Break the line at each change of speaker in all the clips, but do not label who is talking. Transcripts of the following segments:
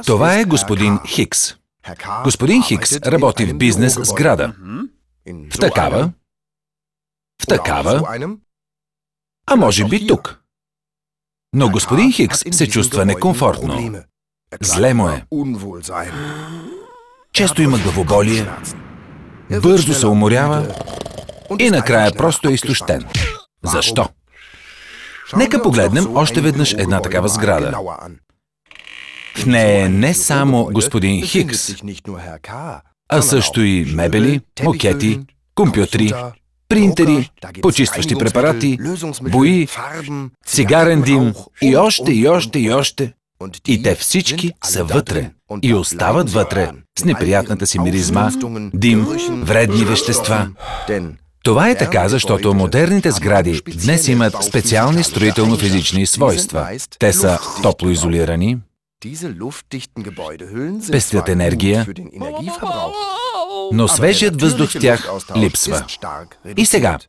Това е господин Хикс. Господин Хикс работи в бизнес сграда. В такава, а може би тук. Но господин Хикс се чувства некомфортно. Зле му е. Често има главоболие, бързо се уморява и накрая просто е изтощен. Защо? Нека погледнем още веднъж една такава сграда. В нея е не само господин Хикс, а също и мебели, мокети, компютри, принтери, почистващи препарати, бои, цигарен дим и още. И те всички са вътре и остават вътре с неприятната си миризма, дим, вредни вещества. Това е така, защото модерните сгради днес имат специални строително-физични свойства. Те са топлоизолирани, пестят енергия, но свежият въздух в тях липсва. И сега,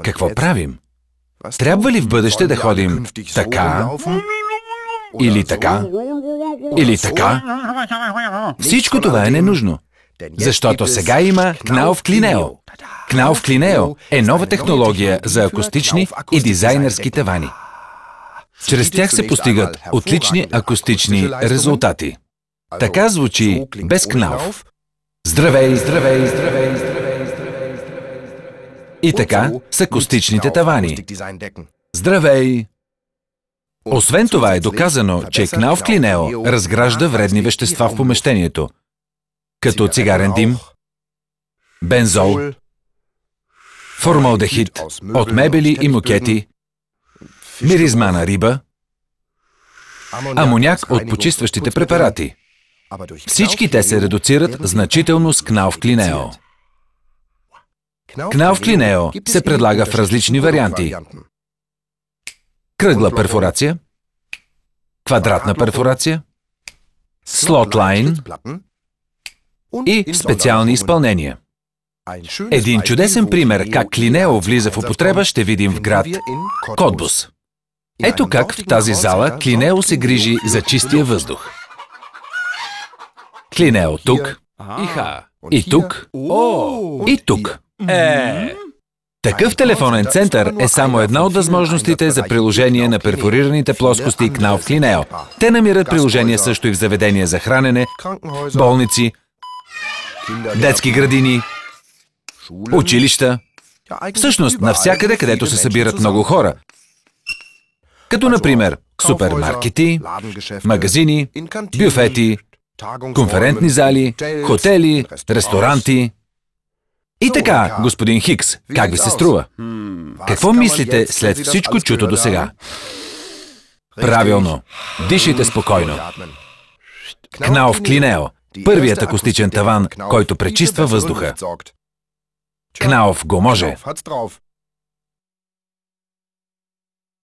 какво правим? Трябва ли в бъдеще да ходим така, или така, или така? Всичко това е ненужно, защото сега има Knauf Clineo. Knauf Clineo е нова технология за акустични и дизайнерски тавани. Чрез тях се постигат отлични акустични резултати. Така звучи без Knauf. Здравей! И така с акустичните тавани. Здравей! Освен това е доказано, че Knauf Clineo разгражда вредни вещества в помещението, като цигарен дим, бензол, формалдехид от мебели и мокети, миризма на риба, амоняк от почистващите препарати. Всички те се редуцират значително с Knauf Clineo. Knauf Clineo се предлага в различни варианти. Кръгла перфорация, квадратна перфорация, слотлайн и в специални изпълнения. Един чудесен пример как Clineo влиза в употреба ще видим в град Котбус. Ето как в тази зала Clineo се грижи за чистия въздух. Clineo тук, и тук, и тук. Такъв телефонен център е само една от възможностите за приложение на перфорираните плоскости Knauf Clineo. Те намират приложение също и в заведения за хранене, болници, детски градини, училища. Всъщност навсякъде, където се събират много хора. Като например супермаркети, магазини, бюфети, конферентни зали, хотели, ресторанти. И така, господин Хикс, как ви се струва? Какво мислите след всичко чуто до сега? Правилно, дишайте спокойно. Knauf Clineo, първият акустичен таван, който пречиства въздуха. Knauf го може.